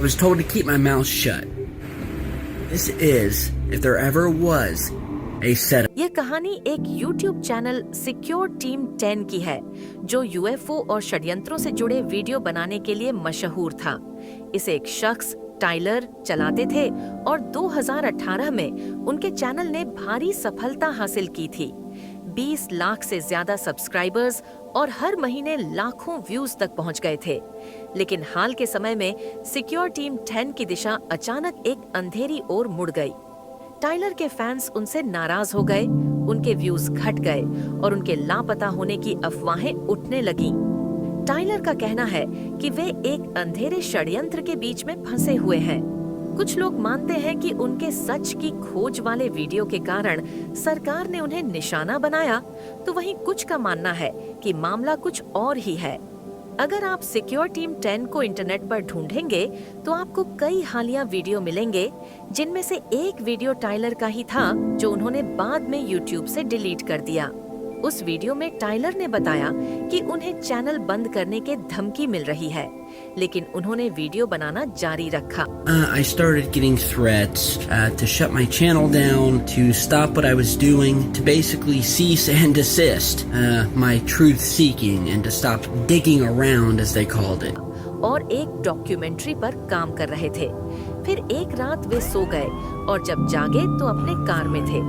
was told to keep my mouth shut. This is, if there ever was, a setup. यह कहानी एक YouTube channel secure team 10 की है, जो UFO और षड्यंत्रों से जुड़े वीडियो बनाने के लिए मशहूर था। इसे एक शख्स टाइलर चलाते थे और 2018 में उनके चैनल ने भारी सफलता हासिल की थी। 20 लाख से ज्यादा सब्सक्राइबर्स और हर महीने लाखों व्यूज तक पहुंच गए थे। लेकिन हाल के समय में सिक्योर टीम 10 की दिशा अचानक एक अंधेरी ओर मुड़ गई। टाइलर के फैंस उनसे नाराज हो गए, उनके व्यूज घट गए और उनके लापता होने की अफवाहें उठने लगीं। टाइलर का कहना है कि वे एक अंधेरे षड्यंत्र के बीच में फंसे हुए हैं। कुछ लोग मानते हैं कि उनके सच की खोज वाले वीडियो के कारण सरकार ने उन्हें निशाना बनाया, तो वहीं कुछ का मानना है कि मामला कुछ और ही है। अगर आप सिक्योर टीम 10 को इंटरनेट पर ढूंढेंगे तो आपको कई हालिया वीडियो मिलेंगे, जिनमें से एक वीडियो टाइलर का ही था जो उन्होंने बाद में यूट्यूब से डिलीट कर दिया। उस वीडियो में टाइलर ने बताया कि उन्हें चैनल बंद करने के धमकी मिल रही है, लेकिन उन्होंने वीडियो बनाना जारी रखा। I started getting threats to shut my channel down, to stop what I was doing, to basically cease and desist my truth seeking, and to stop digging around, as they called it. और एक documentary पर काम कर रहे थे। फिर एक रात वे सो गए और जब जागे तो अपने कार में थे।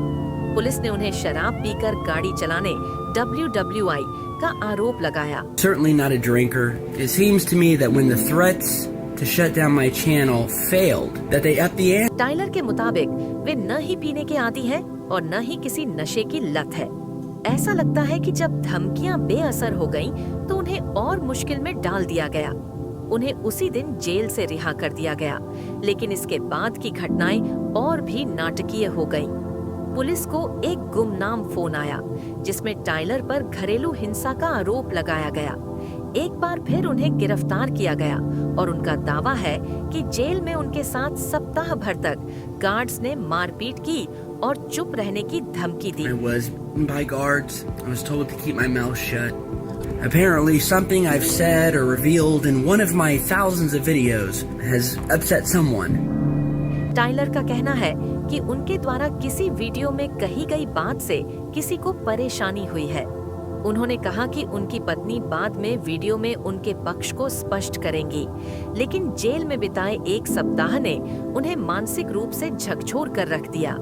पुलिस ने उन्हें शराब पीकर गाड़ी चलाने WWI का आरोप लगाया। Certainly not a drinker. It seems to me that when the threats to shut down my channel failed, that they upped the ante. Tyler के मुताबिक वे न ही पीने के आदी हैं और न ही किसी नशे की लत है। ऐसा लगता है कि जब धमकियां बेअसर हो गईं, तो उन्हें और मुश्किल में डाल दिया गया। उन्हें उसी दिन जेल से रिहा कर दिया गया, लेकिन इसके बाद की घटनाएं और भी नाटकीय हो गईं। पुलिस को एक गुमनाम फोन आया, जिसमें टाइलर पर घरेलू हिंसा का आरोप लगाया गया। एक बार फिर उन्हें गिरफ्तार किया गया और उनका दावा है कि जेल में उनके साथ सप्ताह भर तक गार्ड्स ने मारपीट की और चुप रहने की धमकी दी। I was beaten by guards. I was told to keep my mouth shut. Apparently, something I've said or revealed in one of my thousands of videos has upset someone. Tyler का कहना है कि उनके द्वारा किसी वीडियो में कही गई बात से किसी को परेशानी हुई है। उन्होंने कहा कि उनकी पत्नी बाद में वीडियो में उनके पक्ष को स्पष्ट करेंगी, लेकिन जेल में बिताए एक सप्ताह ने उन्हें मानसिक रूप से झकझोर कर रख दिया।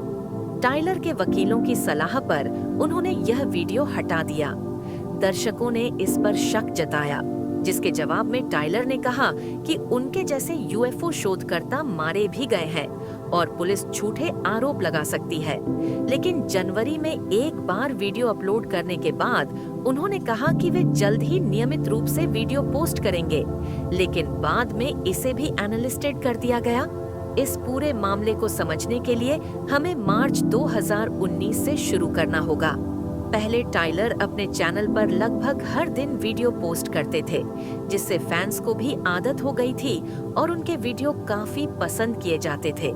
टाइलर के वकीलों की सलाह पर उन्होंने यह वीडियो हटा दिया। दर्शकों ने इस पर शक जताया, जिसके जवाब में टाइलर ने कहा कि उनके जैसे UFO शोधकर्ता मारे भी गए हैं और पुलिस झूठे आरोप लगा सकती है। लेकिन जनवरी में एक बार वीडियो अपलोड करने के बाद उन्होंने कहा कि वे जल्द ही नियमित रूप से वीडियो पोस्ट करेंगे, लेकिन बाद में इसे भी एनालिस्टेड कर दिया गया। इस पूरे मामले को समझने के लिए हमें मार्च 2019 से शुरू करना होगा। पहले टाइलर अपने चैनल पर लगभग हर दिन वीडियो पोस्ट करते थे, जिससे फैंस को भी आदत हो गई थी और उनके वीडियो काफी पसंद किए जाते थे।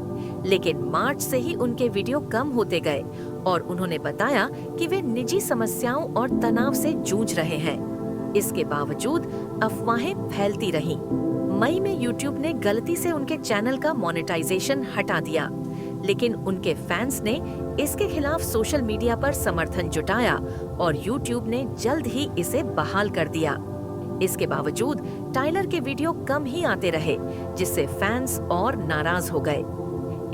लेकिन मार्च से ही उनके वीडियो कम होते गए और उन्होंने बताया कि वे निजी समस्याओं और तनाव से जूझ रहे हैं। इसके बावजूद अफवाहें फैलती रहीं। मई में यूट्यूब ने गलती से उनके चैनल का मोनेटाइजेशन हटा दिया, लेकिन उनके फैंस ने इसके खिलाफ सोशल मीडिया पर समर्थन जुटाया और यूट्यूब ने जल्द ही इसे बहाल कर दिया। इसके बावजूद टाइलर के वीडियो कम ही आते रहे, जिससे फैंस और नाराज हो गए।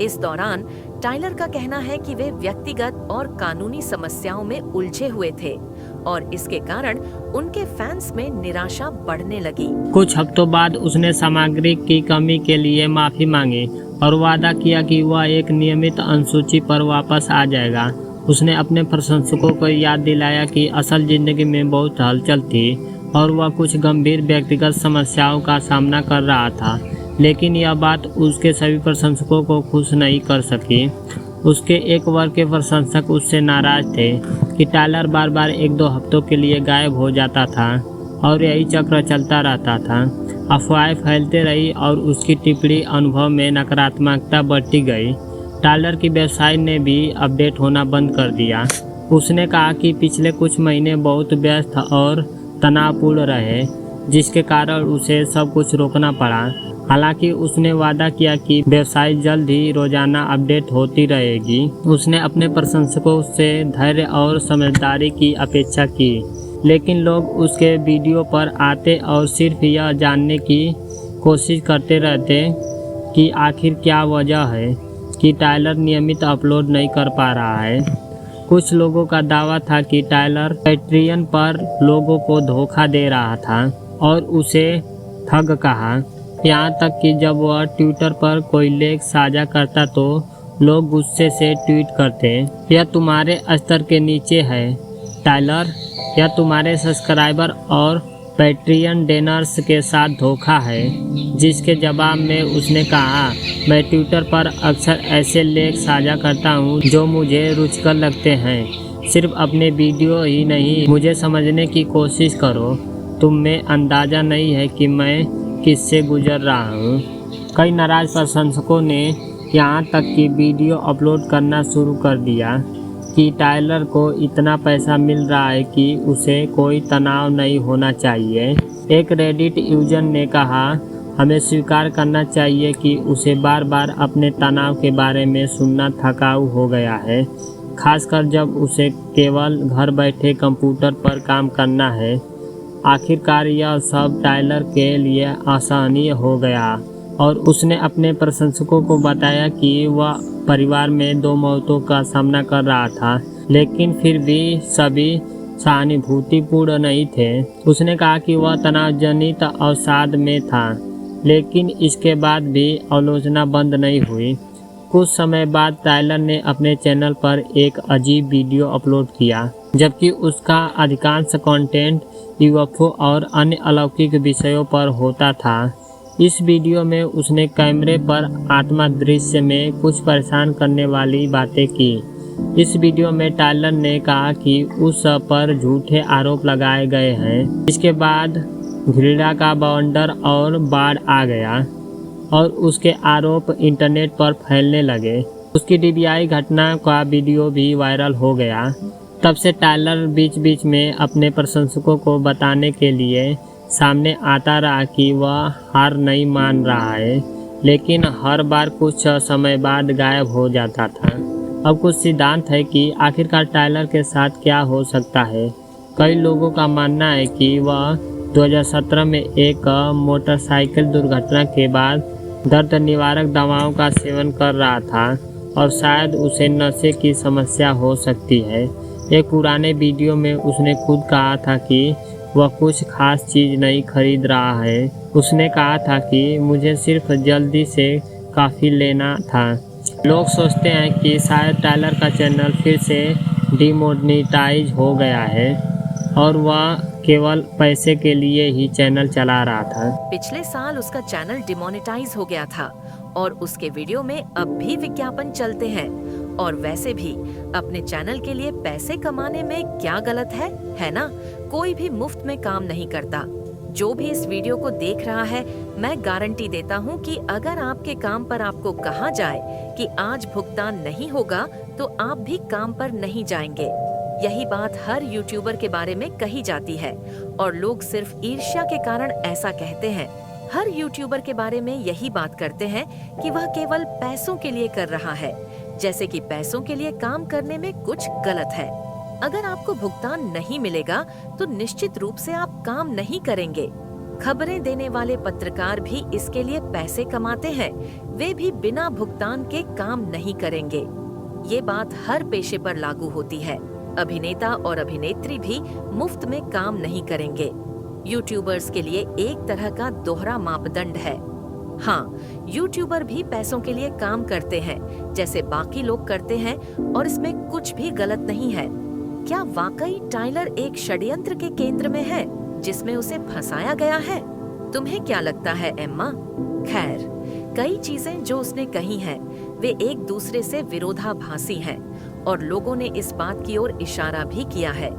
इस दौरान टाइलर का कहना है कि वे व्यक्तिगत और कानूनी समस्याओं में उलझे हुए थे और इसके कारण उनके फैंस में निराशा बढ़ने लगी। कुछ हफ्तों बाद उसने सामग्री की कमी के लिए माफी मांगी और वादा किया कि वह एक नियमित अनुसूची पर वापस आ जाएगा। उसने अपने प्रशंसकों को याद दिलाया कि असल जिंदगी में बहुत हलचल थी और वह कुछ गंभीर व्यक्तिगत समस्याओं का सामना कर रहा था, लेकिन यह बात उसके सभी प्रशंसकों को खुश नहीं कर सकी। उसके एक वर्ग के प्रशंसक उससे नाराज थे कि टाइलर बार बार 1-2 हफ्तों के लिए गायब हो जाता था और यही चक्र चलता रहता था। अफवाहें फैलते रही और उसकी टिप्पणी अनुभव में नकारात्मकता बढ़ती गई। टाइलर की वेबसाइट ने भी अपडेट होना बंद कर दिया। उसने कहा कि पिछले कुछ महीने बहुत व्यस्त और तनावपूर्ण रहे। जिसके कारण उसे सब कुछ रोकना पड़ा। हालांकि उसने वादा किया कि वेबसाइट जल्द ही रोजाना अपडेट होती रहेगी। उसने अपने प्रशंसकों से धैर्य और समझदारी की अपेक्षा की, लेकिन लोग उसके वीडियो पर आते और सिर्फ यह जानने की कोशिश करते रहते कि आखिर क्या वजह है कि टायलर नियमित अपलोड नहीं कर पा रहा है। कुछ लोगों का दावा था कि टायलर पैट्रियन पर लोगों को धोखा दे रहा था और उसे ठग कहा। यहाँ तक कि जब वह ट्विटर पर कोई लेख साझा करता तो लोग गुस्से से ट्वीट करते, यह तुम्हारे स्तर के नीचे है टायलर, यह तुम्हारे सब्सक्राइबर और पैट्रियन डोनर्स के साथ धोखा है। जिसके जवाब में उसने कहा, मैं ट्विटर पर अक्सर ऐसे लेख साझा करता हूँ जो मुझे रुचिकर लगते हैं। सिर्फ अपने वीडियो ही नहीं, मुझे समझने की कोशिश करो। तुम में अंदाज़ा नहीं है कि मैं किससे गुजर रहा हूँ। कई नाराज प्रशंसकों ने यहाँ तक कि वीडियो अपलोड करना शुरू कर दिया कि टायलर को इतना पैसा मिल रहा है कि उसे कोई तनाव नहीं होना चाहिए। एक रेडिट यूजर ने कहा, हमें स्वीकार करना चाहिए कि उसे बार बार अपने तनाव के बारे में सुनना थकाऊ हो गया है, खासकर जब उसे केवल घर बैठे कंप्यूटर पर काम करना है। आखिरकार यह सब टायलर के लिए असहनीय हो गया और उसने अपने प्रशंसकों को बताया कि वह परिवार में 2 मौतों का सामना कर रहा था, लेकिन फिर भी सभी सहानुभूतिपूर्ण नहीं थे। उसने कहा कि वह तनावजनित अवसाद में था, लेकिन इसके बाद भी आलोचना बंद नहीं हुई। कुछ समय बाद टायलर ने अपने चैनल पर एक अजीब वीडियो अपलोड किया, जबकि उसका अधिकांश कंटेंट यूएफओ और अन्य अलौकिक विषयों पर होता था। इस वीडियो में उसने कैमरे पर आत्मा दृश्य में कुछ परेशान करने वाली बातें की। इस वीडियो में टायलर ने कहा कि उस पर झूठे आरोप लगाए गए हैं। इसके बाद घृणा का बवंडर और बाढ़ आ गया और उसके आरोप इंटरनेट पर फैलने लगे। उसकी डीबीआई घटना का वीडियो भी वायरल हो गया। तब से टायलर बीच बीच में अपने प्रशंसकों को बताने के लिए सामने आता रहा कि वह हार नहीं मान रहा है, लेकिन हर बार कुछ समय बाद गायब हो जाता था। अब कुछ सिद्धांत है कि आखिरकार टायलर के साथ क्या हो सकता है। कई लोगों का मानना है कि वह 2017 में एक मोटरसाइकिल दुर्घटना के बाद दर्द निवारक दवाओं का सेवन कर रहा था और शायद उसे नशे की समस्या हो सकती है। एक पुराने वीडियो में उसने खुद कहा था कि वह कुछ खास चीज़ नहीं खरीद रहा है। उसने कहा था कि मुझे सिर्फ जल्दी से काफ़ी लेना था। लोग सोचते हैं कि शायद टायलर का चैनल फिर से डिमोनेटाइज हो गया है और वह केवल पैसे के लिए ही चैनल चला रहा था। पिछले साल उसका चैनल डिमोनेटाइज हो गया था और उसके वीडियो में अब भी विज्ञापन चलते हैं। और वैसे भी अपने चैनल के लिए पैसे कमाने में क्या गलत है ना? कोई भी मुफ्त में काम नहीं करता। जो भी इस वीडियो को देख रहा है, मैं गारंटी देता हूँ कि अगर आपके काम पर आपको कहा जाए कि आज भुगतान नहीं होगा तो आप भी काम पर नहीं जाएंगे। यही बात हर यूट्यूबर के बारे में कही जाती है और लोग सिर्फ ईर्ष्या के कारण ऐसा कहते हैं। हर यूट्यूबर के बारे में यही बात करते हैं कि वह केवल पैसों के लिए कर रहा है, जैसे कि पैसों के लिए काम करने में कुछ गलत है। अगर आपको भुगतान नहीं मिलेगा तो निश्चित रूप से आप काम नहीं करेंगे। खबरें देने वाले पत्रकार भी इसके लिए पैसे कमाते हैं, वे भी बिना भुगतान के काम नहीं करेंगे। ये बात हर पेशे पर लागू होती है। अभिनेता और अभिनेत्री भी मुफ्त में काम नहीं करेंगे। यूट्यूबर्स के लिए एक तरह का दोहरा मापदंड है। हाँ, यूट्यूबर भी पैसों के लिए काम करते हैं जैसे बाकी लोग करते हैं और इसमें कुछ भी गलत नहीं है। क्या वाकई टायलर एक षड्यंत्र के केंद्र में है जिसमें उसे फंसाया गया है? तुम्हें क्या लगता है एम्मा? खैर, कई चीजें जो उसने कही हैं, वे एक दूसरे से विरोधाभासी हैं और लोगों ने इस बात की ओर इशारा भी किया है।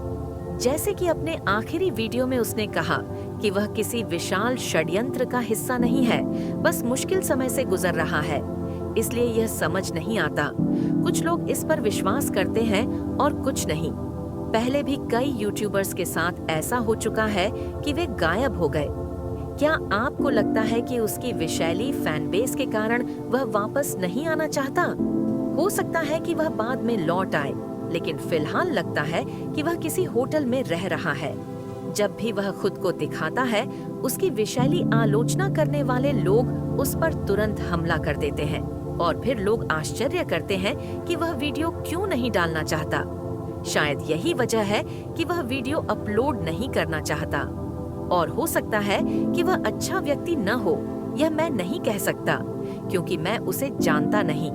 जैसे कि अपने आखिरी वीडियो में उसने कहा कि वह किसी विशाल षड्यंत्र का हिस्सा नहीं है, बस मुश्किल समय से गुजर रहा है, इसलिए यह समझ नहीं आता। कुछ लोग इस पर विश्वास करते हैं और कुछ नहीं। पहले भी कई यूट्यूबर्स के साथ ऐसा हो चुका है कि वे गायब हो गए। क्या आपको लगता है कि उसकी विशैली फैन बेस के कारण वह वापस नहीं आना चाहता? हो सकता है कि वह बाद में लौट आए, लेकिन फिलहाल लगता है कि वह किसी होटल में रह रहा है। जब भी वह खुद को दिखाता है, उसकी विशैली आलोचना करने वाले लोग उस पर तुरंत हमला कर देते हैं और फिर लोग आश्चर्य करते हैं कि वह वीडियो क्यों नहीं डालना चाहता। शायद यही वजह है कि वह वीडियो अपलोड नहीं करना चाहता। और हो सकता है कि वह अच्छा व्यक्ति न हो, यह मैं नहीं कह सकता क्योंकि मैं उसे जानता नहीं।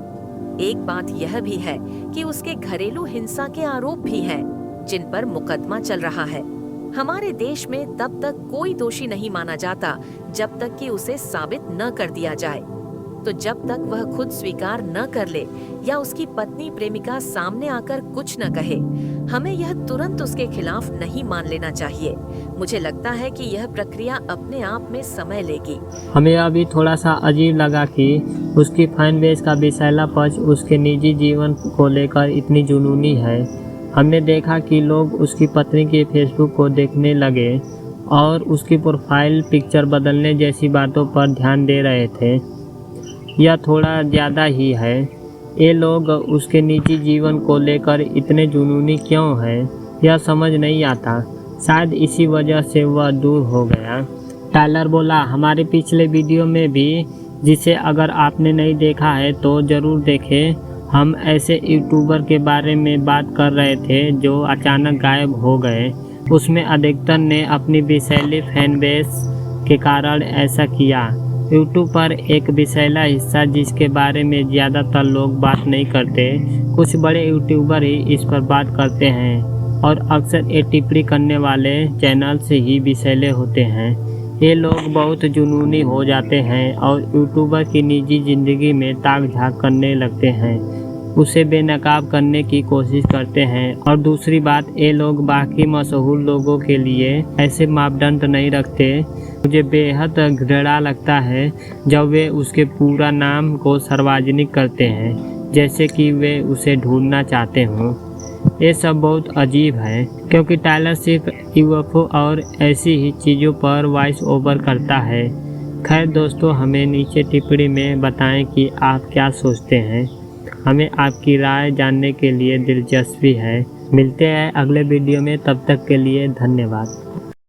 एक बात यह भी है कि उसके घरेलू हिंसा के आरोप भी हैं, जिन पर मुकदमा चल रहा है। हमारे देश में तब तक कोई दोषी नहीं माना जाता जब तक कि उसे साबित न कर दिया जाए। तो जब तक वह खुद स्वीकार न कर ले या उसकी पत्नी प्रेमिका सामने आकर कुछ न कहे, हमें यह तुरंत उसके खिलाफ नहीं मान लेना चाहिए। मुझे लगता है कि यह प्रक्रिया अपने आप में समय लेगी। हमें अभी थोड़ा सा अजीब लगा कि उसकी फैन बेस का विषैला पक्ष उसके निजी जीवन को लेकर इतनी जुनूनी है। हमने देखा कि लोग उसकी पत्नी के फेसबुक को देखने लगे और उसकी प्रोफाइल पिक्चर बदलने जैसी बातों पर ध्यान दे रहे थे। यह थोड़ा ज़्यादा ही है। ये लोग उसके निजी जीवन को लेकर इतने जुनूनी क्यों हैं, यह समझ नहीं आता। शायद इसी वजह से वह दूर हो गया। टायलर बोला, हमारे पिछले वीडियो में भी, जिसे अगर आपने नहीं देखा है तो ज़रूर देखें, हम ऐसे यूट्यूबर के बारे में बात कर रहे थे जो अचानक गायब हो गए। उसमें अधिकतर ने अपनी विषैली फैन बेस के कारण ऐसा किया। यूट्यूब पर एक विषैला हिस्सा जिसके बारे में ज़्यादातर लोग बात नहीं करते। कुछ बड़े यूट्यूबर ही इस पर बात करते हैं और अक्सर ये टिप्पणी करने वाले चैनल से ही विषैले होते हैं। ये लोग बहुत जुनूनी हो जाते हैं और यूट्यूबर की निजी ज़िंदगी में ताक झाँक करने लगते हैं, उसे बेनकाब करने की कोशिश करते हैं। और दूसरी बात, ये लोग बाकी मशहूर लोगों के लिए ऐसे मापदंड नहीं रखते। मुझे बेहद घृणा लगता है जब वे उसके पूरा नाम को सार्वजनिक करते हैं, जैसे कि वे उसे ढूंढना चाहते हों। ये सब बहुत अजीब है क्योंकि टायलर सिर्फ यूएफओ और ऐसी ही चीज़ों पर वॉइस ओवर करता है। खैर दोस्तों, हमें नीचे टिप्पणी में बताएं कि आप क्या सोचते हैं। हमें आपकी राय जानने के लिए दिलचस्पी है। मिलते हैं अगले वीडियो में, तब तक के लिए धन्यवाद।